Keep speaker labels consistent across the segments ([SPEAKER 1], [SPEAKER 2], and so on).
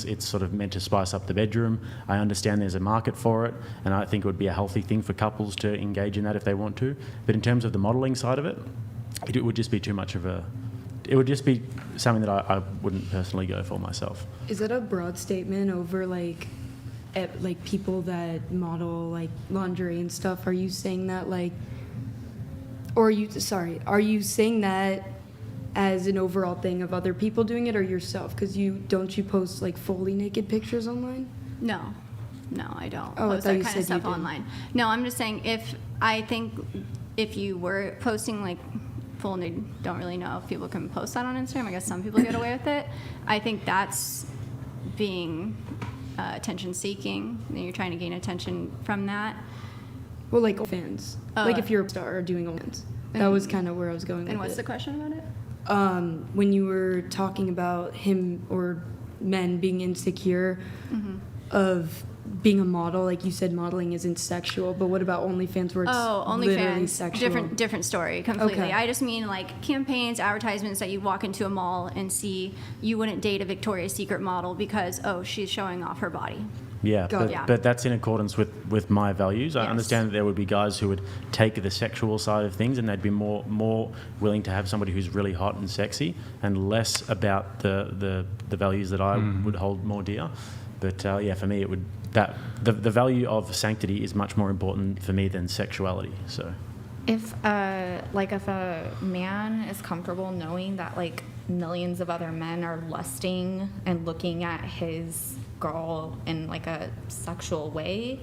[SPEAKER 1] it's sort of meant to spice up the bedroom. I understand there's a market for it, and I think it would be a healthy thing for couples to engage in that if they want to. But in terms of the modelling side of it, it would just be too much of a... It would just be something that I wouldn't personally go for myself.
[SPEAKER 2] Is that a broad statement over like people that model like lingerie and stuff? Are you saying that are you saying that as an overall thing of other people doing it or yourself? Because don't you post like fully naked pictures online?
[SPEAKER 3] No, I don't
[SPEAKER 2] Oh,
[SPEAKER 3] post
[SPEAKER 2] I thought
[SPEAKER 3] that
[SPEAKER 2] you
[SPEAKER 3] kind
[SPEAKER 2] said
[SPEAKER 3] of stuff
[SPEAKER 2] you did.
[SPEAKER 3] online. No, I'm just saying if you were posting like full nude, don't really know if people can post that on Instagram. I guess some people get away with it. I think that's being attention seeking. You're trying to gain attention from that.
[SPEAKER 2] Well, like OnlyFans. Like if you're a star doing OnlyFans. That was kind of where I was going with
[SPEAKER 3] And what's
[SPEAKER 2] it.
[SPEAKER 3] the question about it?
[SPEAKER 2] When you were talking about him or men being insecure of being a model, like you said, modeling isn't sexual, but what about OnlyFans where it's literally
[SPEAKER 3] OnlyFans,
[SPEAKER 2] sexual?
[SPEAKER 3] different story completely.
[SPEAKER 2] Okay.
[SPEAKER 3] I just mean like campaigns, advertisements that you walk into a mall and see. You wouldn't date a Victoria's Secret model because she's showing off her body.
[SPEAKER 1] Yeah,
[SPEAKER 2] Got it.
[SPEAKER 1] but that's in accordance with my values. I
[SPEAKER 3] Yes.
[SPEAKER 1] understand that there would be guys who would take the sexual side of things and they'd be more willing to have somebody who's really hot and sexy and less about the values that I would hold more dear. But for me, it would the value of sanctity is much more important for me than sexuality. So,
[SPEAKER 4] if a man is comfortable knowing that like millions of other men are lusting and looking at his girl in like a sexual way,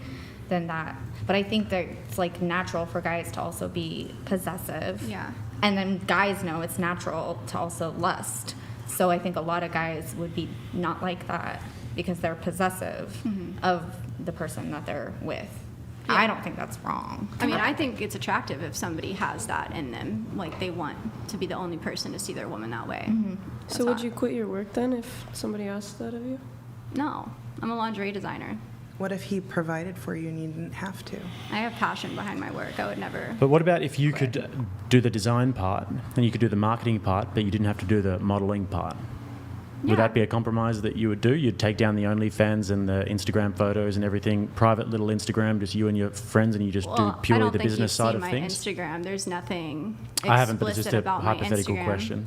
[SPEAKER 4] then that. But I think that it's like natural for guys to also be possessive.
[SPEAKER 3] Yeah.
[SPEAKER 4] And then guys know it's natural to also lust. So I think a lot of guys would be not like that because they're possessive of the person that they're with.
[SPEAKER 3] Yeah.
[SPEAKER 4] I don't think that's wrong.
[SPEAKER 3] I mean, I think it's attractive if somebody has that in them. Like, they want to be the only person to see their woman that way. That's
[SPEAKER 5] So would
[SPEAKER 3] hot.
[SPEAKER 5] you quit your work then if somebody asked that of you?
[SPEAKER 3] No. I'm a lingerie designer.
[SPEAKER 6] What if he provided for you and you didn't have to?
[SPEAKER 3] I have passion behind my work. I would never...
[SPEAKER 1] but what about if you could do the design part and you could do the marketing part, but you didn't have to do the modeling part?
[SPEAKER 3] Yeah.
[SPEAKER 1] Would that be a compromise that you would do? You'd take down the OnlyFans and the Instagram photos and everything, private little Instagram, just you and your friends, and you just do purely the business side of things?
[SPEAKER 3] I don't think you've seen my Instagram. There's nothing
[SPEAKER 1] I haven't, but it's just a
[SPEAKER 3] about my
[SPEAKER 1] hypothetical
[SPEAKER 3] Instagram.
[SPEAKER 1] question.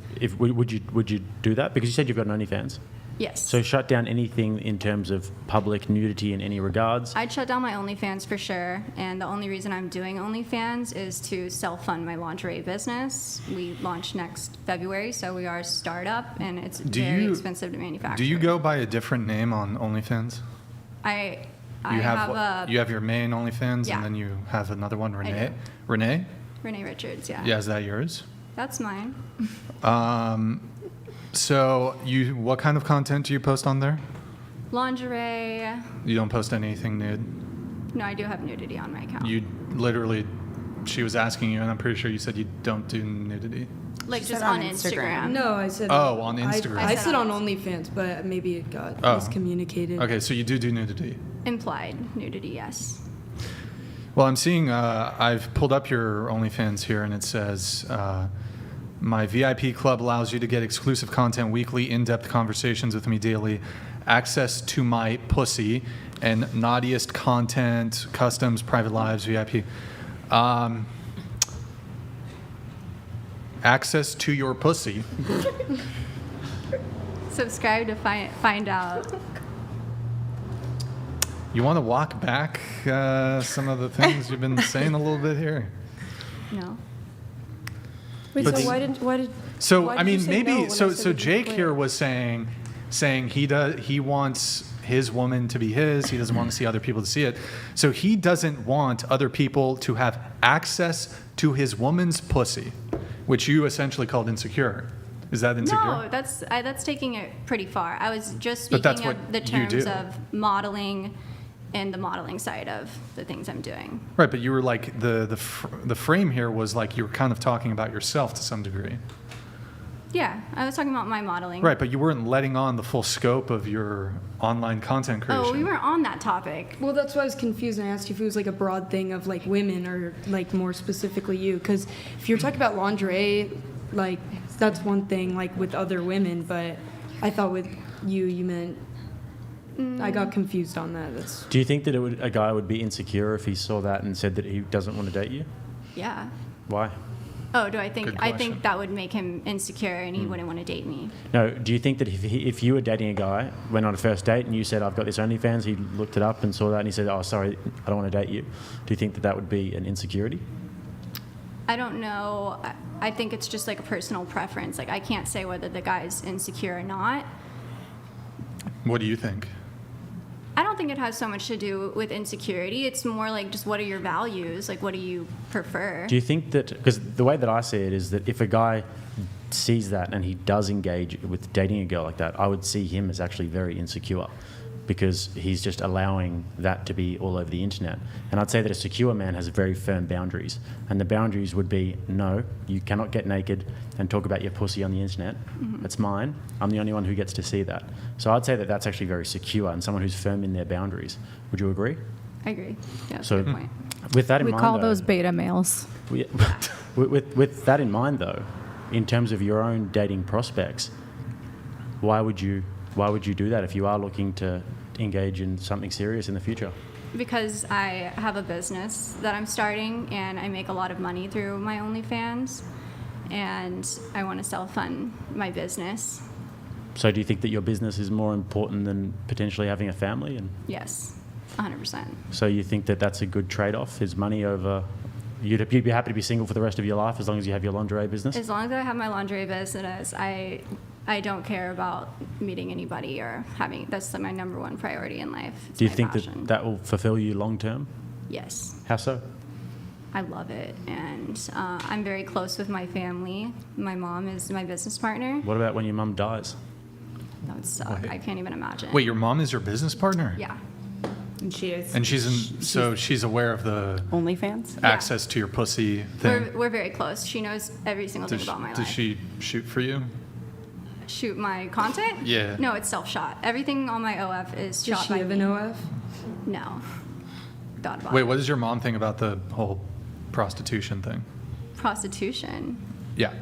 [SPEAKER 1] Would you do that? Because you said you've got an OnlyFans.
[SPEAKER 3] Yes.
[SPEAKER 1] So shut down anything in terms of public nudity in any regards.
[SPEAKER 3] I'd shut down my OnlyFans for sure, and the only reason I'm doing OnlyFans is to self-fund my lingerie business. We launch next February, so we are a startup, and it's very expensive to manufacture.
[SPEAKER 7] Do you go by a different name on OnlyFans?
[SPEAKER 3] I
[SPEAKER 7] You
[SPEAKER 3] have
[SPEAKER 7] you have your main OnlyFans,
[SPEAKER 3] Yeah.
[SPEAKER 7] and then you have another one,
[SPEAKER 3] I
[SPEAKER 7] Renee.
[SPEAKER 3] do.
[SPEAKER 7] Renee?
[SPEAKER 3] Renee Richards, yeah.
[SPEAKER 7] Yeah, is that yours?
[SPEAKER 3] That's mine.
[SPEAKER 7] So what kind of content do you post on there?
[SPEAKER 3] Lingerie.
[SPEAKER 7] You don't post anything nude.
[SPEAKER 3] No, I do have nudity on my account.
[SPEAKER 7] You literally, she was asking you, and I'm pretty sure you said you don't do nudity.
[SPEAKER 3] Like
[SPEAKER 6] She
[SPEAKER 3] just
[SPEAKER 6] said on
[SPEAKER 3] on Instagram.
[SPEAKER 2] No, I said.
[SPEAKER 7] Oh, on Instagram.
[SPEAKER 2] I
[SPEAKER 3] I
[SPEAKER 2] said
[SPEAKER 3] said
[SPEAKER 2] on
[SPEAKER 3] on-
[SPEAKER 2] OnlyFans, but maybe it got
[SPEAKER 7] Oh.
[SPEAKER 2] miscommunicated.
[SPEAKER 7] Okay, so you do nudity.
[SPEAKER 3] Implied nudity, yes.
[SPEAKER 7] Well, I'm seeing, I've pulled up your OnlyFans here, and it says, my VIP club allows you to get exclusive content weekly, in-depth conversations with me daily, access to my pussy, and naughtiest content, customs, private lives, VIP. Access to your pussy.
[SPEAKER 3] Subscribe to find out.
[SPEAKER 7] You want to walk back some of the things you've been saying a little bit here?
[SPEAKER 3] No.
[SPEAKER 5] Wait,
[SPEAKER 7] But
[SPEAKER 5] so
[SPEAKER 7] the-
[SPEAKER 5] why did
[SPEAKER 7] So
[SPEAKER 5] why
[SPEAKER 7] I
[SPEAKER 5] did you
[SPEAKER 7] mean,
[SPEAKER 5] say
[SPEAKER 7] maybe
[SPEAKER 5] no when I
[SPEAKER 7] so.
[SPEAKER 5] said
[SPEAKER 7] So
[SPEAKER 5] we could
[SPEAKER 7] Jake
[SPEAKER 5] quit?
[SPEAKER 7] here was saying he wants his woman to be his. He doesn't want to see other people to see it. So he doesn't want other people to have access to his woman's pussy, which you essentially called insecure. Is that insecure?
[SPEAKER 3] No, that's taking it pretty far. I was just
[SPEAKER 7] But that's
[SPEAKER 3] speaking
[SPEAKER 7] what
[SPEAKER 3] of the
[SPEAKER 7] you
[SPEAKER 3] terms
[SPEAKER 7] do.
[SPEAKER 3] of modeling and the modeling side of the things I'm doing.
[SPEAKER 7] Right, but you were like the frame here was like you were kind of talking about yourself to some degree.
[SPEAKER 3] Yeah, I was talking about my modeling.
[SPEAKER 7] Right, but you weren't letting on the full scope of your online content creation.
[SPEAKER 3] Oh, we were on that topic.
[SPEAKER 2] Well, that's why I was confused. And I asked you if it was like a broad thing of like women or like more specifically you. Because if you're talking about lingerie, like that's one thing like with other women. But I thought with you meant I got confused on that. That's
[SPEAKER 1] Do you think that a guy would be insecure if he saw that and said that he doesn't want to date you?
[SPEAKER 3] Yeah.
[SPEAKER 1] Why?
[SPEAKER 3] Oh, do I think?
[SPEAKER 7] Good
[SPEAKER 3] I
[SPEAKER 7] question.
[SPEAKER 3] think that would make him insecure, and he wouldn't want to date me.
[SPEAKER 1] No, do you think that if you were dating a guy, went on a first date, and you said, I've got this OnlyFans, he looked it up and saw that, and he said, oh, sorry, I don't want to date you. Do you think that that would be an insecurity?
[SPEAKER 3] I don't know. I think it's just like a personal preference. Like, I can't say whether the guy's insecure or not.
[SPEAKER 7] What do you think?
[SPEAKER 3] I don't think it has so much to do with insecurity. It's more like just what are your values? Like, what do you prefer?
[SPEAKER 1] Do you think that, because the way that I see it is that if a guy sees that and he does engage with dating a girl like that, I would see him as actually very insecure because he's just allowing that to be all over the internet. And I'd say that a secure man has very firm boundaries. And the boundaries would be, no, you cannot get naked and talk about your pussy on the internet. It's mine. I'm the only one who gets to see that. So I'd say that that's actually very secure and someone who's firm in their boundaries. Would you agree?
[SPEAKER 3] I agree. Yeah, that's
[SPEAKER 1] So-
[SPEAKER 3] a good point.
[SPEAKER 1] With that in
[SPEAKER 8] We
[SPEAKER 1] mind,
[SPEAKER 8] call
[SPEAKER 1] though,
[SPEAKER 8] those beta males.
[SPEAKER 1] with that in mind, though, in terms of your own dating prospects, why would you do that if you are looking to engage in something serious in the future?
[SPEAKER 3] Because I have a business that I'm starting, and I make a lot of money through my OnlyFans, and I want to self-fund my business.
[SPEAKER 1] So do you think that your business is more important than potentially having a family? And
[SPEAKER 3] Yes, 100%.
[SPEAKER 1] so you think that that's a good trade-off, is money over... You'd be happy to be single for the rest of your life as long as you have your lingerie business?
[SPEAKER 3] As long as I have my lingerie business, I don't care about meeting anybody or having. That's my number one priority in life. It's
[SPEAKER 1] Do you
[SPEAKER 3] my
[SPEAKER 1] think
[SPEAKER 3] passion.
[SPEAKER 1] that that will fulfill you long-term?
[SPEAKER 3] Yes,
[SPEAKER 1] How so?
[SPEAKER 3] I love it, and I'm very close with my family. My mom is my business partner.
[SPEAKER 1] What about when your mum dies?
[SPEAKER 3] That would suck.
[SPEAKER 7] Wait.
[SPEAKER 3] I can't even imagine.
[SPEAKER 7] Wait, your mom is your business partner?
[SPEAKER 3] Yeah.
[SPEAKER 6] And she is.
[SPEAKER 7] And she's aware of the
[SPEAKER 6] OnlyFans?
[SPEAKER 7] access to your pussy thing.
[SPEAKER 3] We're very close. She knows every single thing about my
[SPEAKER 7] Does
[SPEAKER 3] life.
[SPEAKER 7] she shoot for you?
[SPEAKER 3] Shoot my content?
[SPEAKER 7] Yeah.
[SPEAKER 3] No, it's self-shot. Everything on my OF is
[SPEAKER 2] does
[SPEAKER 3] shot
[SPEAKER 2] she
[SPEAKER 3] by
[SPEAKER 2] have
[SPEAKER 3] me.
[SPEAKER 2] an OF?
[SPEAKER 3] No. Thought about
[SPEAKER 7] Wait,
[SPEAKER 3] it.
[SPEAKER 7] what does your mom think about the whole prostitution thing?
[SPEAKER 3] Prostitution.
[SPEAKER 7] Yeah.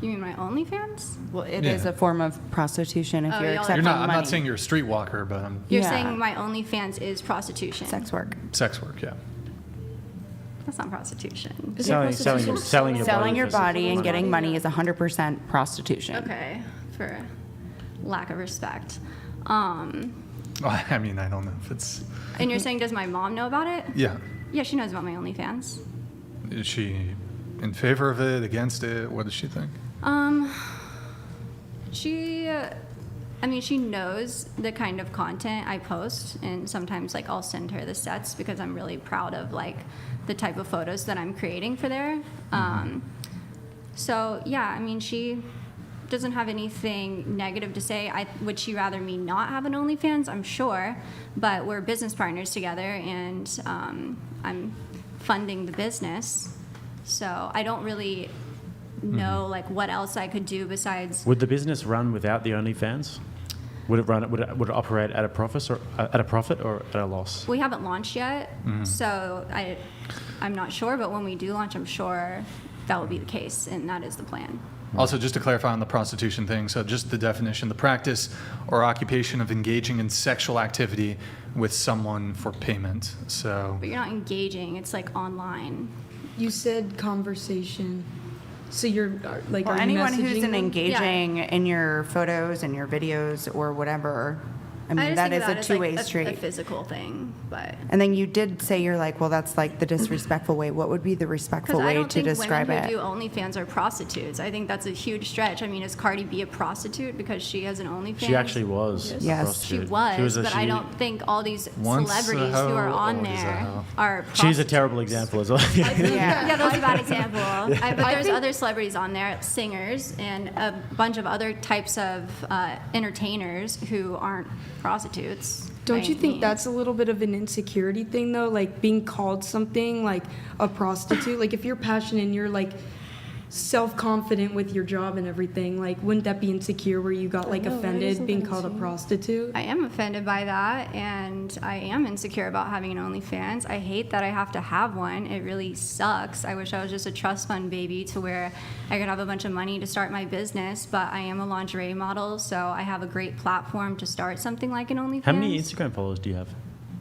[SPEAKER 3] You mean my OnlyFans?
[SPEAKER 9] Well, it
[SPEAKER 7] Yeah.
[SPEAKER 9] is a form of prostitution if
[SPEAKER 3] Oh,
[SPEAKER 9] you're
[SPEAKER 3] y'all are-
[SPEAKER 9] accepting
[SPEAKER 7] You're not.
[SPEAKER 9] money.
[SPEAKER 7] I'm not saying you're a streetwalker, but
[SPEAKER 3] You're
[SPEAKER 9] Yeah.
[SPEAKER 3] saying my OnlyFans is prostitution.
[SPEAKER 9] sex work.
[SPEAKER 7] sex work. Yeah.
[SPEAKER 3] That's not prostitution.
[SPEAKER 1] Selling
[SPEAKER 9] Selling your body and
[SPEAKER 3] Money.
[SPEAKER 9] getting money is 100% prostitution.
[SPEAKER 3] Okay, for lack of respect.
[SPEAKER 7] Well, I mean, I don't know if it's.
[SPEAKER 3] And you're saying, does my mom know about it?
[SPEAKER 7] Yeah.
[SPEAKER 3] Yeah, she knows about my OnlyFans.
[SPEAKER 7] Is she in favor of it? Against it? What does she think?
[SPEAKER 3] She knows the kind of content I post, and sometimes like I'll send her the sets because I'm really proud of like the type of photos that I'm creating for there. So yeah, I mean, she doesn't have anything negative to say. Would she rather me not have an OnlyFans? I'm sure, but we're business partners together, and I'm funding the business, so I don't really know like what else I could do besides.
[SPEAKER 1] Would the business run without the OnlyFans? Would it operate at a profit or at a loss?
[SPEAKER 3] We haven't launched yet, so I'm not sure. But when we do launch, I'm sure that will be the case, and that is the plan.
[SPEAKER 7] Also, just to clarify on the prostitution thing, so just the definition: the practice or occupation of engaging in sexual activity with someone for payment. So.
[SPEAKER 3] But you're not engaging; it's like online.
[SPEAKER 2] You said conversation. So you're like,
[SPEAKER 9] Well,
[SPEAKER 2] are you
[SPEAKER 9] anyone who's
[SPEAKER 2] messaging them?
[SPEAKER 9] engaging in your photos and your videos or whatever, I mean,
[SPEAKER 3] just
[SPEAKER 9] that
[SPEAKER 3] think
[SPEAKER 9] is
[SPEAKER 3] of
[SPEAKER 9] a
[SPEAKER 3] as,
[SPEAKER 9] two-way
[SPEAKER 3] like,
[SPEAKER 9] street.
[SPEAKER 3] a physical thing, but.
[SPEAKER 9] And then you did say you're like, well, that's like the disrespectful way. What would be the respectful
[SPEAKER 3] Because I
[SPEAKER 9] way
[SPEAKER 3] don't
[SPEAKER 9] to
[SPEAKER 3] think
[SPEAKER 9] describe
[SPEAKER 3] women
[SPEAKER 9] it?
[SPEAKER 3] who do OnlyFans are prostitutes. I think that's a huge stretch. I mean, is Cardi B a prostitute because she has an OnlyFans?
[SPEAKER 1] She actually was. a
[SPEAKER 9] Yes.
[SPEAKER 3] She
[SPEAKER 1] prostitute.
[SPEAKER 3] was, but I don't think all these
[SPEAKER 7] Once a
[SPEAKER 3] celebrities who are
[SPEAKER 7] hoe,
[SPEAKER 3] on
[SPEAKER 7] always a
[SPEAKER 3] there
[SPEAKER 7] hoe.
[SPEAKER 3] are
[SPEAKER 1] She's a
[SPEAKER 3] prostitutes.
[SPEAKER 1] terrible example as well.
[SPEAKER 9] Yeah.
[SPEAKER 3] Yeah, that was a bad example. But there's
[SPEAKER 2] think-
[SPEAKER 3] other celebrities on there, singers, and a bunch of other types of entertainers who aren't prostitutes.
[SPEAKER 2] Don't
[SPEAKER 3] by
[SPEAKER 2] you
[SPEAKER 3] any
[SPEAKER 2] think
[SPEAKER 3] means.
[SPEAKER 2] that's a little bit of an insecurity thing, though? Like being called something like a prostitute? Like if you're passionate and you're like self-confident with your job and everything. Like, wouldn't that be insecure where you got like
[SPEAKER 5] know, right?
[SPEAKER 2] offended
[SPEAKER 5] Isn't
[SPEAKER 2] being
[SPEAKER 5] that
[SPEAKER 2] called a
[SPEAKER 5] insane?
[SPEAKER 2] prostitute?
[SPEAKER 3] I am offended by that, and I am insecure about having an OnlyFans. I hate that I have to have one. It really sucks. I wish I was just a trust fund baby to where I could have a bunch of money to start my business, but I am a lingerie model, so I have a great platform to start something like an OnlyFans.
[SPEAKER 1] How many Instagram followers do you have?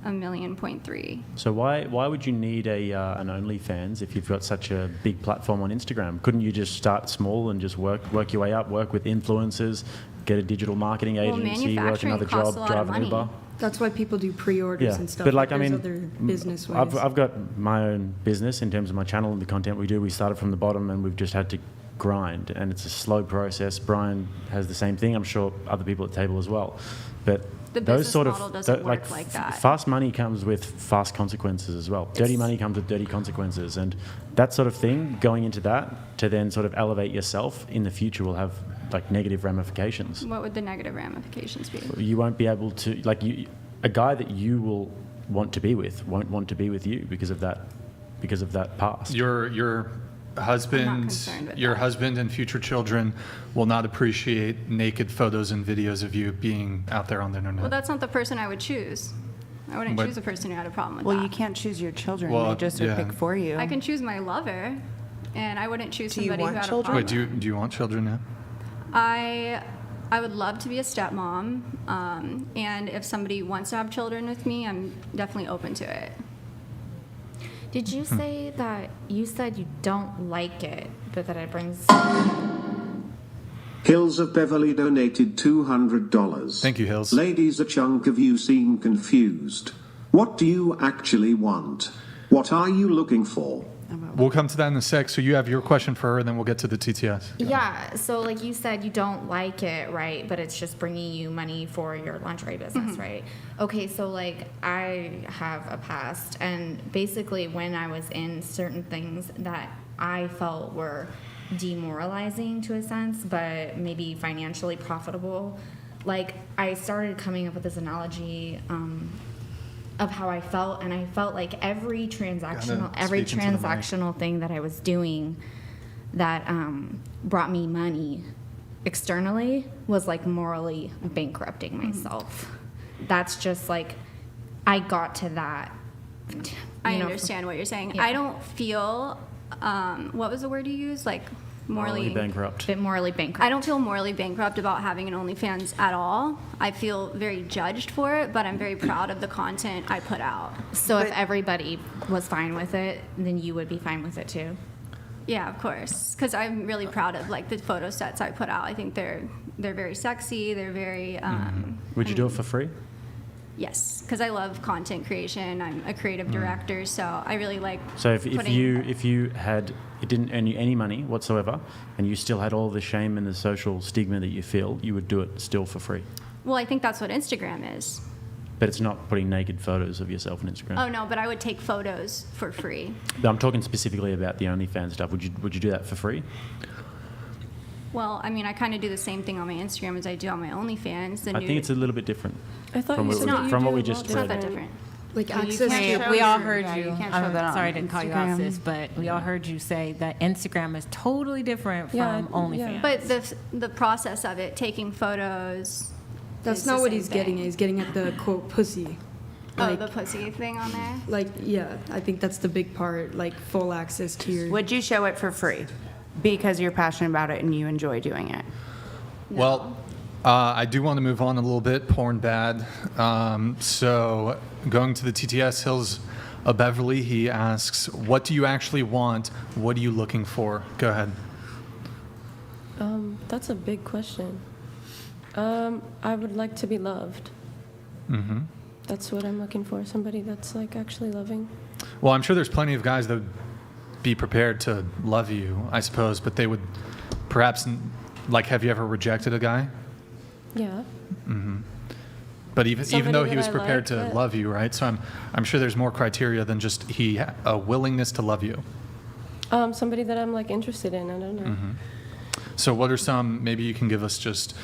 [SPEAKER 3] 1.3 million.
[SPEAKER 1] So why would you need an OnlyFans if you've got such a big platform on Instagram? Couldn't you just start small and just work your way up, work with influencers, get a digital marketing
[SPEAKER 3] Well,
[SPEAKER 1] agency, work
[SPEAKER 3] manufacturing
[SPEAKER 1] another
[SPEAKER 3] costs
[SPEAKER 1] job,
[SPEAKER 3] a lot
[SPEAKER 1] drive
[SPEAKER 3] of
[SPEAKER 1] an
[SPEAKER 3] money.
[SPEAKER 1] Uber?
[SPEAKER 2] That's why people do pre-orders
[SPEAKER 1] Yeah,
[SPEAKER 2] and stuff.
[SPEAKER 1] but like I
[SPEAKER 2] there's
[SPEAKER 1] mean,
[SPEAKER 2] other business ways.
[SPEAKER 1] I've got my own business in terms of my channel and the content we do. We started from the bottom and we've just had to grind, and it's a slow process. Brian has the same thing. I'm sure other people at the table as well, but.
[SPEAKER 3] The
[SPEAKER 1] Those
[SPEAKER 3] business
[SPEAKER 1] sort
[SPEAKER 3] model
[SPEAKER 1] of
[SPEAKER 3] doesn't work like that.
[SPEAKER 1] Fast money comes with fast consequences as well. Dirty money comes with dirty consequences, and that sort of thing. Going into that to then sort of elevate yourself in the future will have like negative ramifications.
[SPEAKER 3] What would the negative ramifications be?
[SPEAKER 1] You won't be able to a guy that you will want to be with won't want to be with you because of that past.
[SPEAKER 7] Your husband,
[SPEAKER 3] concerned with
[SPEAKER 7] your
[SPEAKER 3] that.
[SPEAKER 7] husband and future children will not appreciate naked photos and videos of you being out there on the internet.
[SPEAKER 3] Well, that's not the person I would choose. I wouldn't
[SPEAKER 7] But-
[SPEAKER 3] choose a person who had a problem with
[SPEAKER 9] Well,
[SPEAKER 3] that.
[SPEAKER 9] you can't choose your children.
[SPEAKER 7] Well,
[SPEAKER 9] They just are
[SPEAKER 7] yeah.
[SPEAKER 9] picked for you.
[SPEAKER 3] I can choose my lover, and I wouldn't choose
[SPEAKER 5] Do you
[SPEAKER 3] somebody who
[SPEAKER 5] want
[SPEAKER 3] had
[SPEAKER 5] children?
[SPEAKER 3] a
[SPEAKER 7] Wait,
[SPEAKER 3] problem.
[SPEAKER 7] do you want children now?
[SPEAKER 3] I would love to be a stepmom, and if somebody wants to have children with me, I'm definitely open to it.
[SPEAKER 4] Did you say that you said you don't like it, but that it brings?
[SPEAKER 8] Hills of Beverly donated $200.
[SPEAKER 7] Thank you, Hills.
[SPEAKER 8] Ladies, a chunk of you seem confused. What do you actually want? What are you looking for?
[SPEAKER 7] We'll come to that in a sec. So you have your question for her, and then we'll get to the TTS.
[SPEAKER 4] Yeah. So like you said, you don't like it, right? But it's just bringing you money for your lingerie business, right? Okay. So like I have a past, and basically when I was in certain things that I felt were demoralizing to a sense, but maybe financially profitable, like I started coming up with this analogy of how I felt, and I felt like every
[SPEAKER 7] speak into the mic.
[SPEAKER 4] transactional thing that I was doing that brought me money externally was like morally bankrupting myself. That's just like I got to that.
[SPEAKER 3] I
[SPEAKER 4] you know,
[SPEAKER 3] understand what you're saying.
[SPEAKER 4] Yeah.
[SPEAKER 3] I don't feel, what was the word you used? Like morally
[SPEAKER 1] bankrupt.
[SPEAKER 4] bit morally bankrupt.
[SPEAKER 3] I don't feel morally bankrupt about having an OnlyFans at all. I feel very judged for it, but I'm very proud of the content I put out.
[SPEAKER 4] So if everybody was fine with it, then you would be fine with it too.
[SPEAKER 3] Yeah, of course, because I'm really proud of like the photo sets I put out. I think they're very sexy. They're very.
[SPEAKER 1] Would you do it for free?
[SPEAKER 3] Yes, because I love content creation. I'm a creative director, so I really like.
[SPEAKER 1] So if
[SPEAKER 3] putting-
[SPEAKER 1] you had, it didn't earn you any money whatsoever, and you still had all the shame and the social stigma that you feel, you would do it still for free.
[SPEAKER 3] Well, I think that's what Instagram is.
[SPEAKER 1] But it's not putting naked photos of yourself on Instagram.
[SPEAKER 3] Oh no, but I would take photos for free.
[SPEAKER 1] But I'm talking specifically about the OnlyFans stuff. Would you do that for free?
[SPEAKER 3] Well, I mean, I kind of do the same thing on my Instagram as I do on my OnlyFans. The
[SPEAKER 1] I think it's a little bit different.
[SPEAKER 5] I thought
[SPEAKER 1] From
[SPEAKER 5] you
[SPEAKER 1] what
[SPEAKER 5] said
[SPEAKER 1] we-
[SPEAKER 5] that you
[SPEAKER 1] from
[SPEAKER 5] do
[SPEAKER 1] what we
[SPEAKER 5] a
[SPEAKER 1] just
[SPEAKER 5] lot
[SPEAKER 3] It's not that
[SPEAKER 5] different.
[SPEAKER 3] different.
[SPEAKER 2] Like
[SPEAKER 6] Well, you
[SPEAKER 2] access
[SPEAKER 6] can't
[SPEAKER 2] to
[SPEAKER 6] show we all
[SPEAKER 9] your-
[SPEAKER 6] heard
[SPEAKER 9] yeah,
[SPEAKER 6] you.
[SPEAKER 9] you can't show
[SPEAKER 6] I'm
[SPEAKER 9] that on
[SPEAKER 6] sorry I didn't call you out,
[SPEAKER 9] Instagram.
[SPEAKER 6] sis, but we all heard you say that Instagram is totally different from
[SPEAKER 5] Yeah,
[SPEAKER 6] OnlyFans.
[SPEAKER 5] yeah.
[SPEAKER 3] But the process of it, taking photos.
[SPEAKER 2] That's
[SPEAKER 3] is
[SPEAKER 2] not
[SPEAKER 3] the
[SPEAKER 2] what
[SPEAKER 3] same
[SPEAKER 2] he's getting
[SPEAKER 3] thing.
[SPEAKER 2] at. He's getting at the quote pussy.
[SPEAKER 3] Oh,
[SPEAKER 2] Like,
[SPEAKER 3] the pussy thing on there.
[SPEAKER 2] like yeah, I think that's the big part. Like full access to your.
[SPEAKER 9] Would you show it for free? Because you're passionate about it and you enjoy doing it.
[SPEAKER 7] Well, I do want to move on a little bit. Porn bad. So going to the TTS Hills of Beverly, he asks, "What do you actually want? What are you looking for?" Go ahead.
[SPEAKER 5] That's a big question. I would like to be loved.
[SPEAKER 7] Mm-hmm.
[SPEAKER 5] That's what I'm looking for. Somebody that's like actually loving.
[SPEAKER 7] Well, I'm sure there's plenty of guys that would be prepared to love you, I suppose, but they would perhaps, like, have you ever rejected a guy?
[SPEAKER 5] Yeah.
[SPEAKER 7] But even
[SPEAKER 5] Somebody
[SPEAKER 7] though he
[SPEAKER 5] that
[SPEAKER 7] was
[SPEAKER 5] I
[SPEAKER 7] prepared
[SPEAKER 5] like,
[SPEAKER 7] to
[SPEAKER 5] that-
[SPEAKER 7] love you, right? So I'm sure there's more criteria than just a willingness to love you.
[SPEAKER 5] Somebody that I'm like interested in. I don't know.
[SPEAKER 7] So what are some? Maybe you can give us just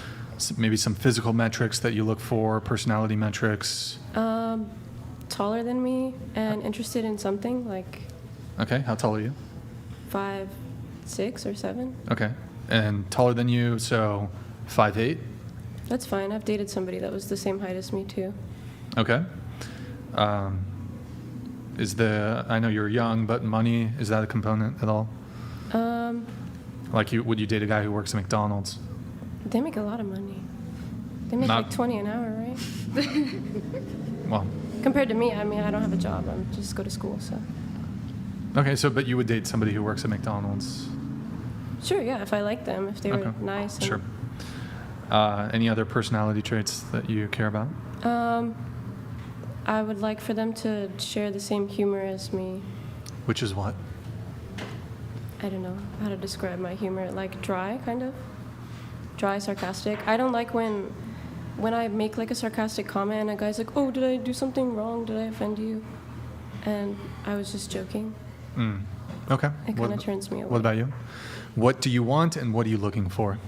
[SPEAKER 7] maybe some physical metrics that you look for, personality metrics.
[SPEAKER 5] Taller than me and interested in something like
[SPEAKER 7] Okay, how tall are you?
[SPEAKER 5] 5'6". 6 or 7.
[SPEAKER 7] Okay. And taller than you, so 5'8"?
[SPEAKER 5] That's fine. I've dated somebody that was the same height as me too.
[SPEAKER 7] Okay. I know you're young, but money, is that a component at all? Like, would you date a guy who works at McDonald's?
[SPEAKER 5] They make a lot of money. They make
[SPEAKER 7] Not-
[SPEAKER 5] like 20 an hour, right?
[SPEAKER 7] Well,
[SPEAKER 5] Compared to me, I mean, I don't have a job. I just go to school, so.
[SPEAKER 7] okay, but you would date somebody who works at McDonald's?
[SPEAKER 5] Sure, yeah, if I like them, if they were
[SPEAKER 7] Okay.
[SPEAKER 5] nice. And,
[SPEAKER 7] Sure. Any other personality traits that you care about?
[SPEAKER 5] I would like for them to share the same humor as me.
[SPEAKER 7] Which is what?
[SPEAKER 5] I don't know how to describe my humor. Like dry, kind of. Dry, sarcastic. I don't like when I make like a sarcastic comment and a guy's like, "Oh, did I do something wrong? Did I offend you?" And I was just joking.
[SPEAKER 7] Okay.
[SPEAKER 5] It kind of turns me away.
[SPEAKER 7] What about you? What do you want and what are you looking for?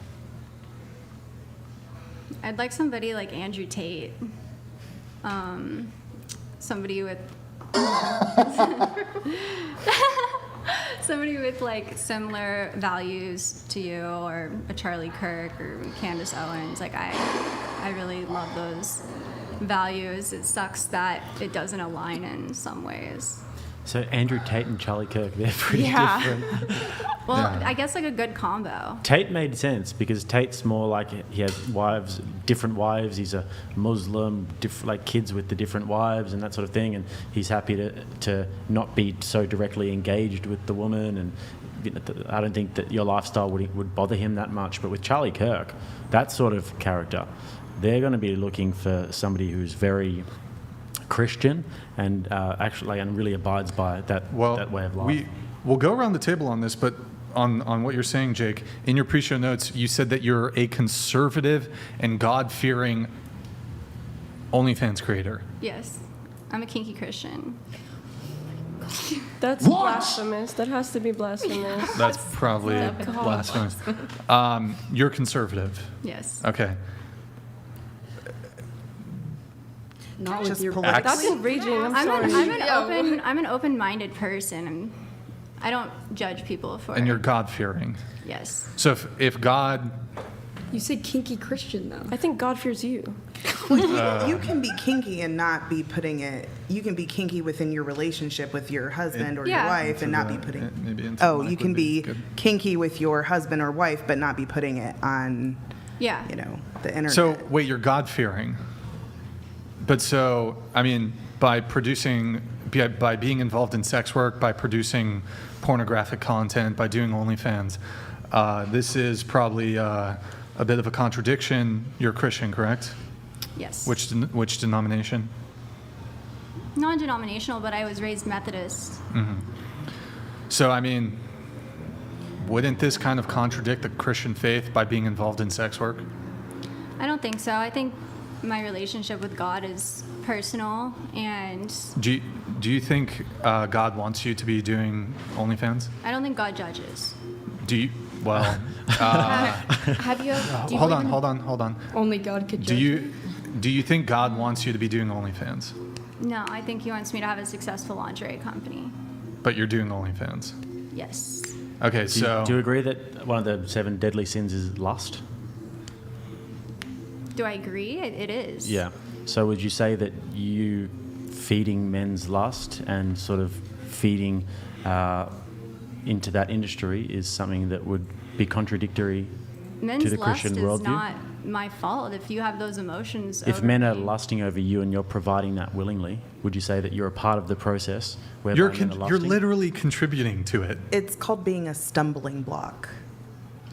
[SPEAKER 3] I'd like somebody like Andrew Tate. Somebody with somebody with like similar values to you, or a Charlie Kirk or Candace Owens. Like I really love those values. It sucks that it doesn't align in some ways.
[SPEAKER 1] So Andrew Tate and Charlie Kirk, they're pretty
[SPEAKER 3] Yeah.
[SPEAKER 1] different.
[SPEAKER 3] Well,
[SPEAKER 7] Yeah.
[SPEAKER 3] I guess like a good combo.
[SPEAKER 1] Tate made sense because Tate's more like he has wives, different wives. He's a Muslim, like kids with the different wives and that sort of thing. And he's happy to not be so directly engaged with the woman. And I don't think that your lifestyle would bother him that much. But with Charlie Kirk, that sort of character, they're going to be looking for somebody who's very Christian and actually and really abides by that way of life.
[SPEAKER 7] We'll go around the table on this, but on what you're saying, Jake, in your pre-show notes, you said that you're a conservative and God-fearing OnlyFans creator.
[SPEAKER 3] Yes, I'm a kinky Christian.
[SPEAKER 5] That's blasphemous. That has to be blasphemous.
[SPEAKER 7] That's probably blasphemous. You're conservative.
[SPEAKER 3] Yes.
[SPEAKER 7] Okay.
[SPEAKER 2] Not with
[SPEAKER 9] Just
[SPEAKER 2] your
[SPEAKER 9] politically.
[SPEAKER 5] That's enraging. I'm sorry.
[SPEAKER 3] I'm an open-minded person, and I don't judge people for.
[SPEAKER 7] And you're God-fearing.
[SPEAKER 3] Yes.
[SPEAKER 7] So if God...
[SPEAKER 2] You said kinky Christian though.
[SPEAKER 5] I think God fears you.
[SPEAKER 9] You can be kinky and not be putting it. You can be kinky within your relationship with your husband or
[SPEAKER 3] Yeah.
[SPEAKER 9] your wife and not be putting.
[SPEAKER 7] Maybe into
[SPEAKER 9] Oh,
[SPEAKER 7] the mic
[SPEAKER 9] you can
[SPEAKER 7] would
[SPEAKER 9] be
[SPEAKER 7] good.
[SPEAKER 9] kinky with your husband or wife, but not be putting it on,
[SPEAKER 3] Yeah.
[SPEAKER 9] the internet.
[SPEAKER 7] So wait, you're God-fearing. But so, I mean, by being involved in sex work, by producing pornographic content, by doing OnlyFans, this is probably a bit of a contradiction. You're Christian, correct?
[SPEAKER 3] Yes.
[SPEAKER 7] Which denomination?
[SPEAKER 3] Non-denominational, but I was raised Methodist.
[SPEAKER 7] So, I mean, wouldn't this kind of contradict the Christian faith by being involved in sex work?
[SPEAKER 3] I don't think so. I think my relationship with God is personal, and
[SPEAKER 7] Do you think God wants you to be doing OnlyFans?
[SPEAKER 3] I don't think God judges.
[SPEAKER 7] Do you? Well,
[SPEAKER 4] Have you? Do you
[SPEAKER 7] hold
[SPEAKER 4] believe
[SPEAKER 7] on.
[SPEAKER 2] Only God could
[SPEAKER 7] Do
[SPEAKER 2] judge.
[SPEAKER 7] you think God wants you to be doing OnlyFans?
[SPEAKER 3] No, I think He wants me to have a successful lingerie company.
[SPEAKER 7] But you're doing OnlyFans.
[SPEAKER 3] Yes.
[SPEAKER 7] Okay,
[SPEAKER 1] Do you agree that one of the 7 deadly sins is lust?
[SPEAKER 3] Do I agree? It is.
[SPEAKER 1] Yeah. So would you say that you feeding men's lust and sort of feeding into that industry is something that would be contradictory
[SPEAKER 3] Men's
[SPEAKER 1] to the
[SPEAKER 3] lust
[SPEAKER 1] Christian
[SPEAKER 3] is
[SPEAKER 1] worldview?
[SPEAKER 3] not my fault. If you have those emotions,
[SPEAKER 1] If
[SPEAKER 3] over
[SPEAKER 1] men are
[SPEAKER 3] me-
[SPEAKER 1] lusting over you and you're providing that willingly, would you say that you're a part of the process whereby
[SPEAKER 7] you're
[SPEAKER 1] men are
[SPEAKER 7] you're
[SPEAKER 1] lusting?
[SPEAKER 7] literally contributing to it.
[SPEAKER 9] It's called being a stumbling block.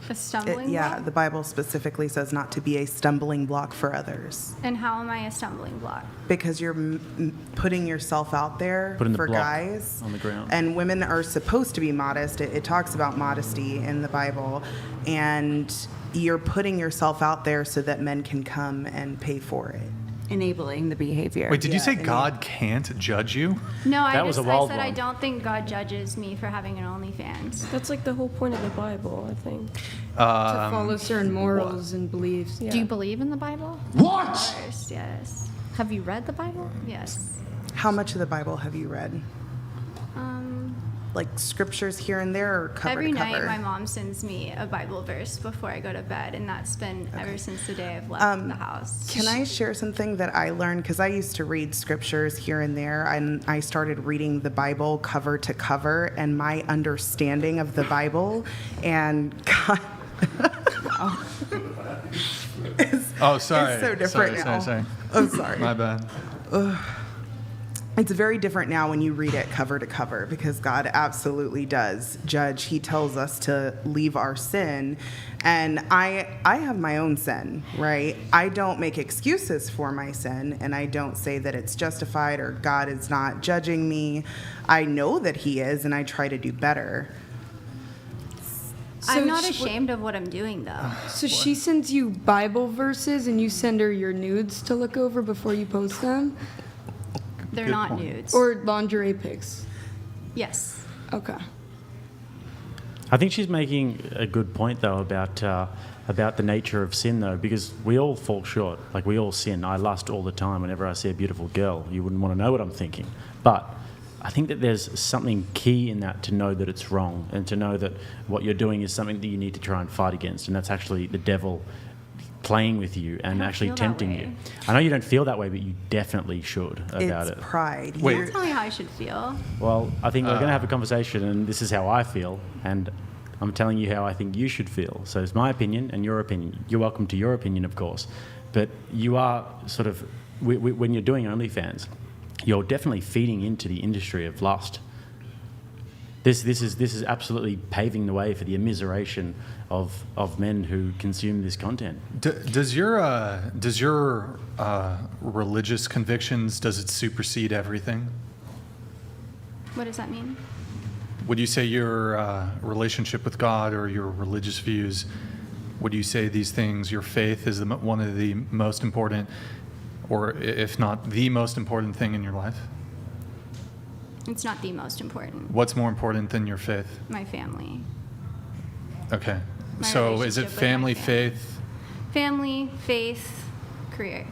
[SPEAKER 3] a stumbling
[SPEAKER 9] Yeah,
[SPEAKER 3] block?
[SPEAKER 9] the Bible specifically says not to be a stumbling block for others
[SPEAKER 3] And how am I a stumbling block?
[SPEAKER 9] because you're putting yourself out there
[SPEAKER 1] Putting the
[SPEAKER 9] for
[SPEAKER 1] block
[SPEAKER 9] guys.
[SPEAKER 1] on the ground.
[SPEAKER 9] And women are supposed to be modest. It talks about modesty in the Bible. And you're putting yourself out there so that men can come and pay for it.
[SPEAKER 10] Enabling the behavior.
[SPEAKER 7] Wait, did you say
[SPEAKER 9] I mean-
[SPEAKER 7] God can't judge you?
[SPEAKER 3] No,
[SPEAKER 1] That was a
[SPEAKER 3] I
[SPEAKER 1] wild
[SPEAKER 3] said I
[SPEAKER 1] one.
[SPEAKER 3] don't think God judges me for having an OnlyFans.
[SPEAKER 5] That's like the whole point of the Bible, I think.
[SPEAKER 2] To follow certain morals and beliefs.
[SPEAKER 5] Yeah.
[SPEAKER 4] Do you believe in the Bible?
[SPEAKER 3] Yes.
[SPEAKER 4] Have you read the Bible?
[SPEAKER 3] Yes.
[SPEAKER 9] How much of the Bible have you read? like scriptures here and there, or cover
[SPEAKER 3] Every
[SPEAKER 9] to
[SPEAKER 3] night,
[SPEAKER 9] cover?
[SPEAKER 3] my mom sends me a Bible verse before I go to bed, and that's been ever since the day I've left the house.
[SPEAKER 9] Can I share something that I learned? Because I used to read scriptures here and there, and I started reading the Bible cover to cover, and my understanding of the Bible and God.
[SPEAKER 7] Oh, sorry.
[SPEAKER 9] It's so different now.
[SPEAKER 7] Sorry.
[SPEAKER 9] I'm sorry.
[SPEAKER 7] My bad.
[SPEAKER 9] It's very different now when you read it cover to cover, because God absolutely does judge. He tells us to leave our sin. And I have my own sin, right? I don't make excuses for my sin, and I don't say that it's justified or God is not judging me. I know that He is, and I try to do better.
[SPEAKER 3] I'm not ashamed of what I'm doing, though.
[SPEAKER 2] So she sends you Bible verses and you send her your nudes to look over before you post them?
[SPEAKER 3] They're
[SPEAKER 7] Good
[SPEAKER 3] not
[SPEAKER 7] point.
[SPEAKER 3] nudes.
[SPEAKER 2] Or lingerie pics?
[SPEAKER 3] Yes.
[SPEAKER 2] Okay.
[SPEAKER 1] I think she's making a good point, though, about the nature of sin, though, because we all fall short. Like, we all sin. I lust all the time whenever I see a beautiful girl. You wouldn't want to know what I'm thinking. But I think that there's something key in that, to know that it's wrong, and to know that what you're doing is something that you need to try and fight against, and that's actually the devil playing with you and
[SPEAKER 3] don't
[SPEAKER 1] actually
[SPEAKER 3] feel that
[SPEAKER 1] tempting
[SPEAKER 3] way.
[SPEAKER 1] you. I know you don't feel that way, but you definitely should about
[SPEAKER 9] It's
[SPEAKER 1] it.
[SPEAKER 9] pride.
[SPEAKER 7] Wait.
[SPEAKER 9] You're-
[SPEAKER 3] Don't tell me how I should feel.
[SPEAKER 1] Well, I think we're going to have a conversation, and this is how I feel, and I'm telling you how I think you should feel. So it's my opinion and your opinion. You're welcome to your opinion, of course, but you are sort of, when you're doing OnlyFans, you're definitely feeding into the industry of lust. This is absolutely paving the way for the immiseration of men who consume this content.
[SPEAKER 7] Does your religious convictions, does it supersede everything?
[SPEAKER 3] What does that mean?
[SPEAKER 7] Would you say your relationship with God or your religious views, would you say these things, your faith is one of the most important, or if not the most important thing in your life?
[SPEAKER 3] It's not the most important.
[SPEAKER 7] What's more important than your faith?
[SPEAKER 3] My family.
[SPEAKER 7] Okay.
[SPEAKER 3] My
[SPEAKER 7] So is it
[SPEAKER 3] relationship with my
[SPEAKER 7] family,
[SPEAKER 3] family.
[SPEAKER 7] faith,
[SPEAKER 3] Family, faith, career.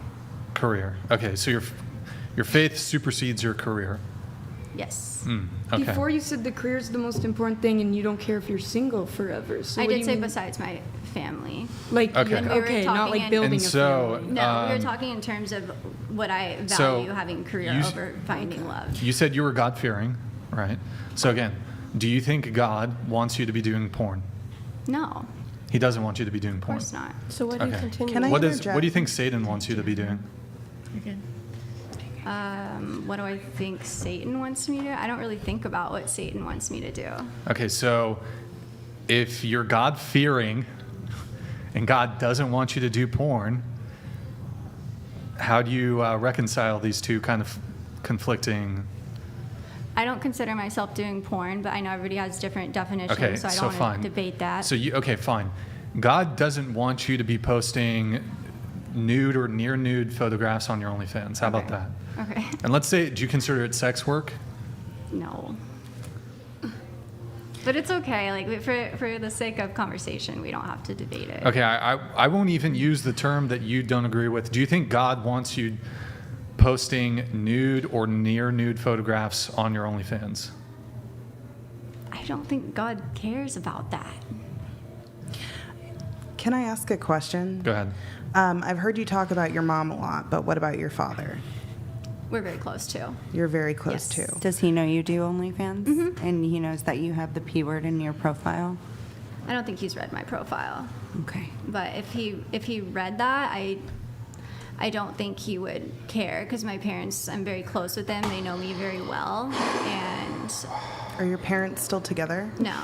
[SPEAKER 7] career? Okay, so your faith supersedes your career.
[SPEAKER 3] Yes.
[SPEAKER 7] Okay.
[SPEAKER 2] Before you said the career is the most important thing and you don't care if you're single forever. So
[SPEAKER 3] I
[SPEAKER 2] what do
[SPEAKER 3] did
[SPEAKER 2] you
[SPEAKER 3] say
[SPEAKER 2] mean?
[SPEAKER 3] besides my family.
[SPEAKER 2] Like,
[SPEAKER 7] Okay.
[SPEAKER 3] When we were
[SPEAKER 2] okay, not
[SPEAKER 3] talking
[SPEAKER 2] like
[SPEAKER 3] in-
[SPEAKER 2] building
[SPEAKER 7] And
[SPEAKER 2] a
[SPEAKER 7] so,
[SPEAKER 2] family.
[SPEAKER 3] No, we were
[SPEAKER 7] Um,
[SPEAKER 3] talking in terms of what I
[SPEAKER 7] so
[SPEAKER 3] value having career
[SPEAKER 7] you-
[SPEAKER 3] over finding love.
[SPEAKER 7] You said you were God-fearing, right? So again, do you think God wants you to be doing porn?
[SPEAKER 3] No,
[SPEAKER 7] He doesn't want you to be doing
[SPEAKER 3] of
[SPEAKER 7] porn.
[SPEAKER 3] course not.
[SPEAKER 5] So why do you
[SPEAKER 7] Okay.
[SPEAKER 5] continue?
[SPEAKER 9] Can I
[SPEAKER 7] What
[SPEAKER 9] interject?
[SPEAKER 7] do you think Satan wants you to be doing?
[SPEAKER 3] What do I think Satan wants me to do? I don't really think about what Satan wants me to do.
[SPEAKER 7] Okay, so if you're God-fearing and God doesn't want you to do porn, how do you reconcile these two kind of conflicting?
[SPEAKER 3] I don't consider myself doing porn, but I know everybody has different definitions,
[SPEAKER 7] Okay,
[SPEAKER 3] so I
[SPEAKER 7] so
[SPEAKER 3] don't want
[SPEAKER 7] fine.
[SPEAKER 3] to debate that.
[SPEAKER 7] So okay, fine. God doesn't want you to be posting nude or near nude photographs on your OnlyFans. How about
[SPEAKER 3] Okay.
[SPEAKER 7] that?
[SPEAKER 3] Okay.
[SPEAKER 7] And let's say, do you consider it sex work?
[SPEAKER 3] No. But it's okay. Like for the sake of conversation, we don't have to debate it.
[SPEAKER 7] Okay, I won't even use the term that you don't agree with. Do you think God wants you posting nude or near nude photographs on your OnlyFans?
[SPEAKER 3] I don't think God cares about that.
[SPEAKER 9] Can I ask a question?
[SPEAKER 7] Go ahead.
[SPEAKER 9] I've heard you talk about your mom a lot, but what about your father?
[SPEAKER 3] We're very close too.
[SPEAKER 9] You're very close
[SPEAKER 3] Yes.
[SPEAKER 9] to.
[SPEAKER 10] Does he know you do OnlyFans?
[SPEAKER 3] Mm-hmm.
[SPEAKER 10] And he knows that you have the P word in your profile?
[SPEAKER 3] I don't think he's read my profile,
[SPEAKER 10] Okay.
[SPEAKER 3] but if he read that, I don't think he would care because my parents, I'm very close with them. They know me very well, and
[SPEAKER 9] Are your parents still together?
[SPEAKER 3] no,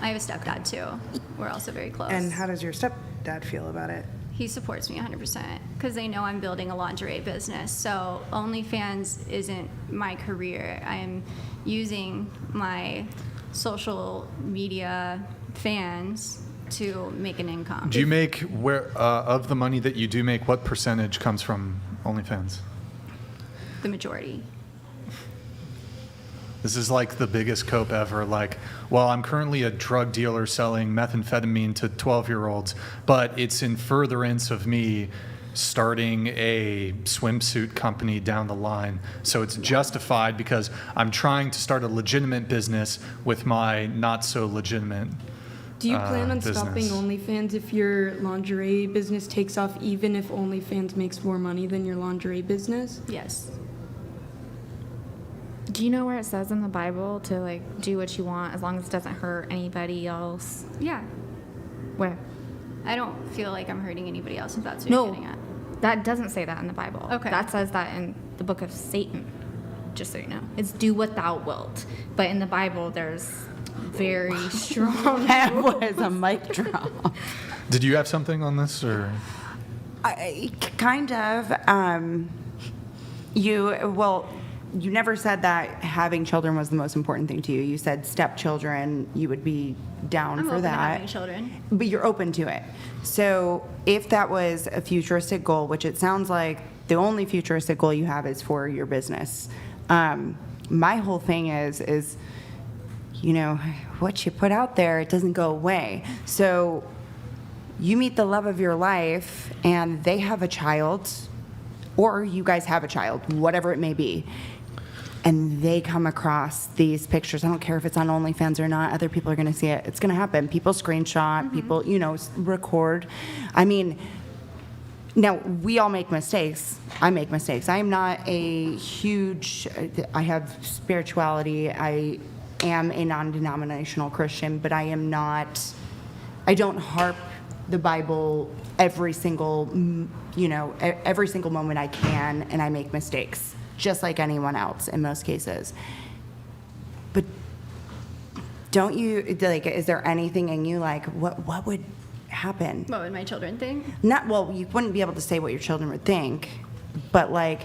[SPEAKER 3] I have a stepdad too. We're also very close.
[SPEAKER 9] And how does your stepdad feel about it?
[SPEAKER 3] He supports me 100% because they know I'm building a lingerie business. So OnlyFans isn't my career. I'm using my social media fans to make an income.
[SPEAKER 7] Do you make, of the money that you do make, what percentage comes from OnlyFans?
[SPEAKER 3] The majority.
[SPEAKER 7] This is like the biggest cope ever. Like, well, I'm currently a drug dealer selling methamphetamine to 12-year-olds, but it's in furtherance of me starting a swimsuit company down the line. So it's justified because I'm trying to start a legitimate business with my not so legitimate
[SPEAKER 2] Do you plan on stopping
[SPEAKER 7] business.
[SPEAKER 2] OnlyFans if your lingerie business takes off, even if OnlyFans makes more money than your lingerie business?
[SPEAKER 3] Yes.
[SPEAKER 4] Do you know where it says in the Bible to like do what you want as long as it doesn't hurt anybody else?
[SPEAKER 3] Yeah.
[SPEAKER 4] Where?
[SPEAKER 3] I don't feel like I'm hurting anybody else if that's what
[SPEAKER 4] No,
[SPEAKER 3] you're getting at.
[SPEAKER 4] that doesn't say that in the Bible.
[SPEAKER 3] Okay.
[SPEAKER 4] That says that in the book of Satan, just so you know. It's do what thou wilt. But in the Bible, there's very strong.
[SPEAKER 10] That was a mic drop.
[SPEAKER 7] Did you have something on this, or?
[SPEAKER 10] Kind of. You never said that having children was the most important thing to you. You said stepchildren, you would be down
[SPEAKER 3] I'm
[SPEAKER 10] for
[SPEAKER 3] open to
[SPEAKER 10] that.
[SPEAKER 3] having children.
[SPEAKER 10] But you're open to it. So if that was a futuristic goal, which it sounds like the only futuristic goal you have is for your business, my whole thing is, you know, what you put out there, it doesn't go away. So you meet the love of your life and they have a child, or you guys have a child, whatever it may be, and they come across these pictures. I don't care if it's on OnlyFans or not. Other people are going to see it. It's going to happen. People screenshot, people, you know, record. I mean, now, we all make mistakes. I make mistakes. I am not a huge, I have spirituality. I am a non-denominational Christian, but I am not, I don't harp the Bible every single, you know, every single moment I can, and I make mistakes, just like anyone else in most cases. But don't you, like, is there anything in you, like, what would happen?
[SPEAKER 3] What would my children think?
[SPEAKER 10] Not, well, you wouldn't be able to say what your children would think, but, like,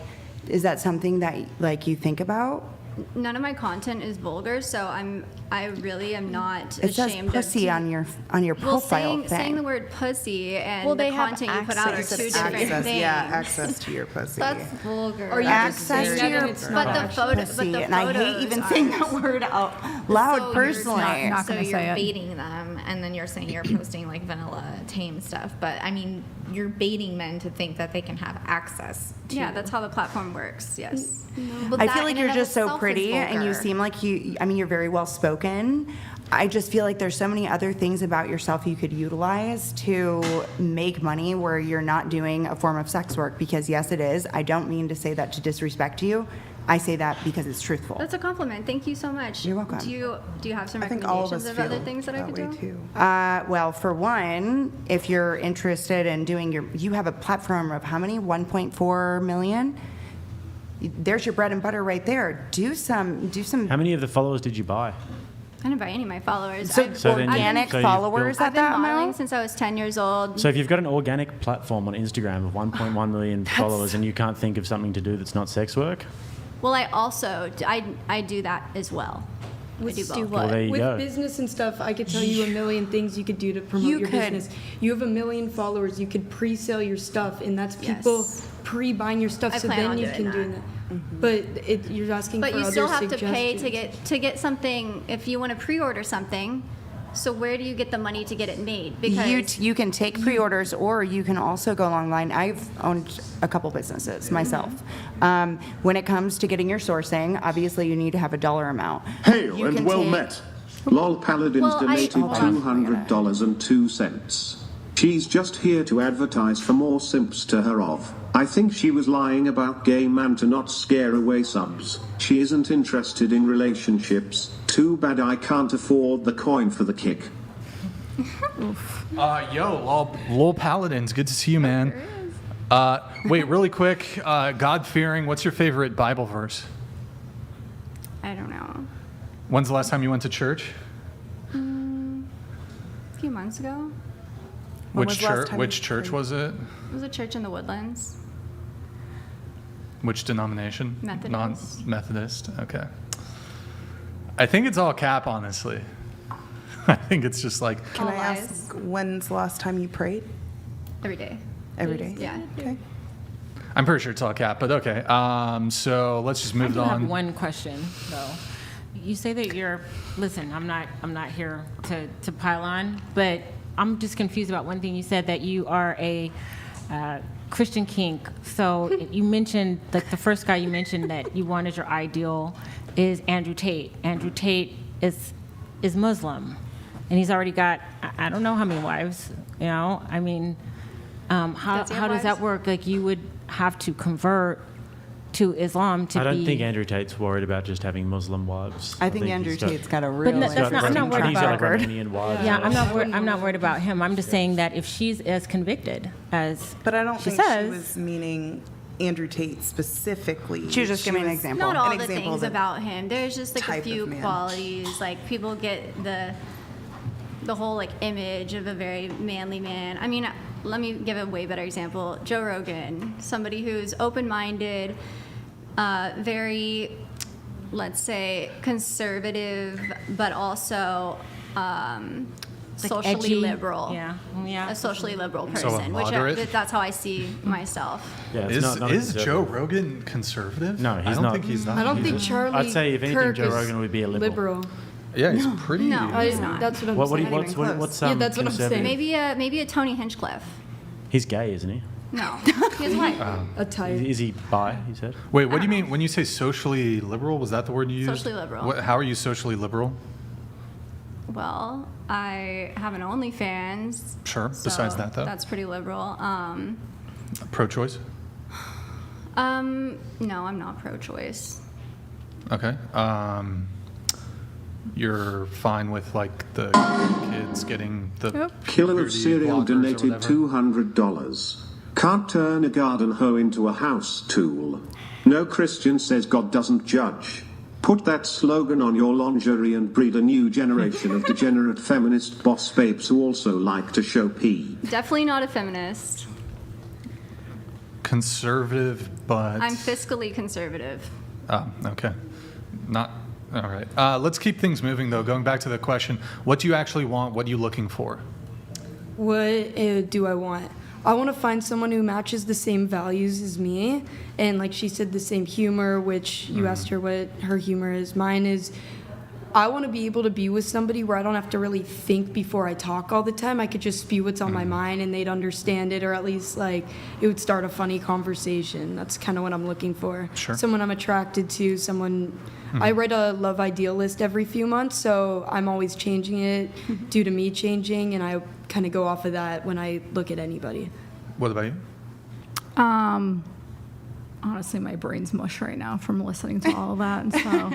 [SPEAKER 10] is that something that, like, you think about?
[SPEAKER 3] None of my content is vulgar, so I really am not
[SPEAKER 10] It says
[SPEAKER 3] ashamed
[SPEAKER 10] pussy
[SPEAKER 3] of
[SPEAKER 10] on your
[SPEAKER 3] well,
[SPEAKER 10] profile thing.
[SPEAKER 3] saying the word pussy and
[SPEAKER 4] Well,
[SPEAKER 3] the
[SPEAKER 4] they have
[SPEAKER 3] content you put out are
[SPEAKER 9] Access-
[SPEAKER 3] two different
[SPEAKER 9] access,
[SPEAKER 3] things.
[SPEAKER 9] yeah, access to your pussy.
[SPEAKER 4] That's vulgar.
[SPEAKER 2] Or you
[SPEAKER 10] Access
[SPEAKER 2] just
[SPEAKER 10] to
[SPEAKER 2] saying
[SPEAKER 10] your
[SPEAKER 2] that it's
[SPEAKER 3] But
[SPEAKER 2] not.
[SPEAKER 3] the photo,
[SPEAKER 10] pussy,
[SPEAKER 3] but the
[SPEAKER 10] and I hate
[SPEAKER 3] photos
[SPEAKER 10] even
[SPEAKER 3] are-
[SPEAKER 10] saying that word out loud
[SPEAKER 3] So you're
[SPEAKER 10] personally.
[SPEAKER 6] not
[SPEAKER 4] So
[SPEAKER 6] gonna
[SPEAKER 4] you're
[SPEAKER 6] say it.
[SPEAKER 4] baiting them, and then you're saying you're posting like vanilla tame stuff. But I mean, you're baiting men to think that they can have access to.
[SPEAKER 3] Yeah, that's how the platform works. Yes.
[SPEAKER 4] Well,
[SPEAKER 10] I
[SPEAKER 4] that
[SPEAKER 10] feel like
[SPEAKER 4] in
[SPEAKER 10] you're
[SPEAKER 4] and of
[SPEAKER 10] just so
[SPEAKER 4] itself is
[SPEAKER 10] pretty, and you
[SPEAKER 4] vulgar.
[SPEAKER 10] seem like you're very well spoken. I just feel like there's so many other things about yourself you could utilize to make money where you're not doing a form of sex work, because yes, it is. I don't mean to say that to disrespect you. I say that because it's truthful.
[SPEAKER 3] That's a compliment. Thank you so much.
[SPEAKER 10] You're welcome.
[SPEAKER 3] Do you have some
[SPEAKER 9] I think all of
[SPEAKER 3] recommendations
[SPEAKER 9] us
[SPEAKER 3] of
[SPEAKER 9] feel
[SPEAKER 3] other things that I could
[SPEAKER 9] way
[SPEAKER 3] do?
[SPEAKER 9] too.
[SPEAKER 10] Well, for one, if you're interested in doing you have a platform of how many? 1.4 million? There's your bread and butter right there. Do some.
[SPEAKER 1] How many of the followers did you buy?
[SPEAKER 3] I didn't buy any of my followers.
[SPEAKER 10] So
[SPEAKER 1] So then you-
[SPEAKER 10] organic
[SPEAKER 1] so you've
[SPEAKER 10] followers
[SPEAKER 1] built-
[SPEAKER 10] at
[SPEAKER 3] I've been
[SPEAKER 10] that
[SPEAKER 3] modeling
[SPEAKER 10] amount?
[SPEAKER 3] since I was 10 years old.
[SPEAKER 1] So if you've got an organic platform on Instagram of 1.1 million followers and you can't think of something to do that's not sex work,
[SPEAKER 3] Well, I also I do that as well. I do both.
[SPEAKER 1] well, there you
[SPEAKER 2] With
[SPEAKER 1] go.
[SPEAKER 2] business and stuff, I could tell you a million things you could do to promote
[SPEAKER 10] You
[SPEAKER 2] your
[SPEAKER 10] could-
[SPEAKER 2] business. You have a million followers, you could pre-sell your stuff, and that's people
[SPEAKER 3] Yes.
[SPEAKER 2] pre-buying your stuff,
[SPEAKER 3] I
[SPEAKER 2] so
[SPEAKER 3] plan
[SPEAKER 2] then
[SPEAKER 3] on
[SPEAKER 2] you
[SPEAKER 3] doing
[SPEAKER 2] can do
[SPEAKER 3] that.
[SPEAKER 2] that. But you're asking
[SPEAKER 3] But
[SPEAKER 2] for
[SPEAKER 3] you
[SPEAKER 2] other
[SPEAKER 3] still have to
[SPEAKER 2] suggestions.
[SPEAKER 3] pay to get something if you want to pre-order something. So where do you get the money to get it made? Because
[SPEAKER 10] You can take pre-orders, or you can also go online. I've owned a couple businesses myself. When it comes to getting your sourcing, obviously you need to have a dollar amount.
[SPEAKER 8] Hail
[SPEAKER 10] You
[SPEAKER 8] and
[SPEAKER 10] can
[SPEAKER 8] well
[SPEAKER 10] take-
[SPEAKER 8] met. Lol Paladins
[SPEAKER 3] Well,
[SPEAKER 8] donated
[SPEAKER 10] Hold on.
[SPEAKER 8] $200.02. She's just here to advertise for more simps to her of. I think she was lying about gay man to not scare away subs. She isn't interested in relationships. Too bad I can't afford the coin for the kick.
[SPEAKER 7] Lol Paladins, good to see you, man. Wait, really quick, God-fearing, what's your favorite Bible verse?
[SPEAKER 3] I don't know.
[SPEAKER 7] When's the last time you went to church?
[SPEAKER 3] A few months ago,
[SPEAKER 9] When was the last time
[SPEAKER 7] Which
[SPEAKER 9] you
[SPEAKER 7] church
[SPEAKER 9] prayed?
[SPEAKER 7] was it?
[SPEAKER 3] it was a church in the Woodlands.
[SPEAKER 7] Which denomination?
[SPEAKER 3] Methodist.
[SPEAKER 7] Non-Methodist. Okay. I think it's all cap, honestly. I think it's just like
[SPEAKER 9] Can
[SPEAKER 3] All
[SPEAKER 9] I
[SPEAKER 3] lies.
[SPEAKER 9] ask, when's the last time you prayed?
[SPEAKER 3] Every day.
[SPEAKER 9] Every day?
[SPEAKER 3] Yeah.
[SPEAKER 9] Okay.
[SPEAKER 7] I'm pretty sure it's all cap, but okay. So let's just
[SPEAKER 6] I
[SPEAKER 7] move
[SPEAKER 6] do
[SPEAKER 7] on.
[SPEAKER 6] have one question though. You say that you're. Listen, I'm not here to pile on, but I'm just confused about one thing. You said that you are a Christian kink. So you mentioned, like the first guy you mentioned that you wanted your ideal is Andrew Tate. Andrew Tate is Muslim, and he's already got I don't know how many wives. You know, I mean, how
[SPEAKER 3] Does he have
[SPEAKER 6] does that
[SPEAKER 3] wives?
[SPEAKER 6] work? Like you would have to convert to Islam to be.
[SPEAKER 1] I don't think Andrew Tate's worried about just having Muslim wives.
[SPEAKER 10] I think Andrew
[SPEAKER 1] he's got-
[SPEAKER 10] Tate's got a real.
[SPEAKER 6] no, that's not- I'm not
[SPEAKER 1] I think he's got like
[SPEAKER 6] worried
[SPEAKER 1] Romanian wives.
[SPEAKER 6] Yeah,
[SPEAKER 1] or-
[SPEAKER 6] I'm not worried about him. I'm just saying that if she's as convicted as
[SPEAKER 9] But I don't
[SPEAKER 6] she
[SPEAKER 9] think
[SPEAKER 6] says,
[SPEAKER 9] she was meaning Andrew Tate specifically.
[SPEAKER 10] She was just giving an
[SPEAKER 9] was-
[SPEAKER 10] example.
[SPEAKER 3] Not all
[SPEAKER 9] An
[SPEAKER 3] the
[SPEAKER 9] example
[SPEAKER 3] things
[SPEAKER 9] of
[SPEAKER 3] about him. There's just like a
[SPEAKER 9] type of
[SPEAKER 3] few
[SPEAKER 9] man.
[SPEAKER 3] qualities. Like people get the whole like image of a very manly man. I mean, let me give a way better example. Joe Rogan, somebody who's open-minded, very, let's say, conservative, but also
[SPEAKER 6] like
[SPEAKER 3] socially
[SPEAKER 6] edgy.
[SPEAKER 3] liberal.
[SPEAKER 6] Yeah.
[SPEAKER 3] A socially liberal
[SPEAKER 7] So a
[SPEAKER 3] person,
[SPEAKER 7] moderate?
[SPEAKER 3] that's how I see myself.
[SPEAKER 1] Yeah, it's
[SPEAKER 7] Is
[SPEAKER 1] not a
[SPEAKER 7] is Joe
[SPEAKER 1] conservative.
[SPEAKER 7] Rogan conservative?
[SPEAKER 1] No, he's
[SPEAKER 7] I don't
[SPEAKER 1] not.
[SPEAKER 7] think he's not.
[SPEAKER 2] I don't
[SPEAKER 7] He's
[SPEAKER 2] think
[SPEAKER 7] a-
[SPEAKER 2] Charlie.
[SPEAKER 1] I'd say if anything,
[SPEAKER 2] Kirk
[SPEAKER 1] Joe
[SPEAKER 2] is
[SPEAKER 1] Rogan would be a liberal.
[SPEAKER 7] Yeah, he's pretty.
[SPEAKER 3] No.
[SPEAKER 2] I,
[SPEAKER 3] not.
[SPEAKER 2] that's what I'm
[SPEAKER 1] What,
[SPEAKER 2] saying.
[SPEAKER 1] what's
[SPEAKER 9] close.
[SPEAKER 2] Yeah, that's what I'm
[SPEAKER 1] conservative?
[SPEAKER 2] saying.
[SPEAKER 3] Maybe a Tony Hinchcliffe.
[SPEAKER 1] He's gay, isn't he?
[SPEAKER 3] No, he has a wife.
[SPEAKER 2] A type.
[SPEAKER 1] Is he bi? He said.
[SPEAKER 7] Wait, what do you mean when you say socially liberal? Was that the word you used?
[SPEAKER 3] Socially liberal.
[SPEAKER 7] How are you socially liberal?
[SPEAKER 3] Well, I have an OnlyFans.
[SPEAKER 7] Sure.
[SPEAKER 3] so
[SPEAKER 7] Besides that, though,
[SPEAKER 3] that's pretty liberal.
[SPEAKER 7] pro-choice.
[SPEAKER 3] No, I'm not pro-choice.
[SPEAKER 7] Okay. You're fine with like the kids getting the
[SPEAKER 8] Killer of
[SPEAKER 7] puberty
[SPEAKER 8] Cereal
[SPEAKER 7] blockers or
[SPEAKER 8] donated
[SPEAKER 7] whatever?
[SPEAKER 8] $200. Can't turn a garden hoe into a house tool. No Christian says God doesn't judge. Put that slogan on your lingerie and breed a new generation of degenerate feminist boss babes who also like to show pee.
[SPEAKER 3] Definitely not a feminist.
[SPEAKER 7] conservative, but
[SPEAKER 3] I'm fiscally conservative.
[SPEAKER 7] Oh, okay. Not all right. Let's keep things moving though. Going back to the question, what do you actually want? What are you looking for?
[SPEAKER 2] What do I want? I want to find someone who matches the same values as me, and like she said, the same humor, which you asked her what her humor is. Mine is, I want to be able to be with somebody where I don't have to really think before I talk all the time. I could just spew what's on my mind and they'd understand it, or at least like it would start a funny conversation. That's kind of what I'm looking for.
[SPEAKER 7] Sure.
[SPEAKER 2] Someone I'm attracted to, someone. I write a love ideal list every few months, so I'm always changing it due to me changing, and I kind of go off of that when I look at anybody.
[SPEAKER 7] What about you?
[SPEAKER 11] Honestly, my brain's mush right now from listening to all of that. And so,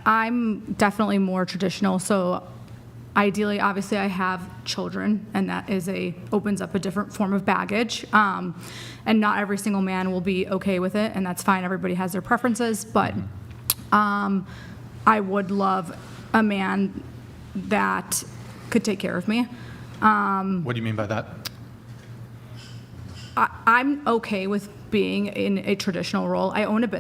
[SPEAKER 11] I'm definitely more traditional. So, ideally, obviously, I have children, and that opens up a different form of baggage. And not every single man will be okay with it, and that's fine. Everybody has their preferences, but I would love a man that could take care of me.
[SPEAKER 7] What do you mean by that?
[SPEAKER 11] I'm okay with being in a traditional role. I own a business.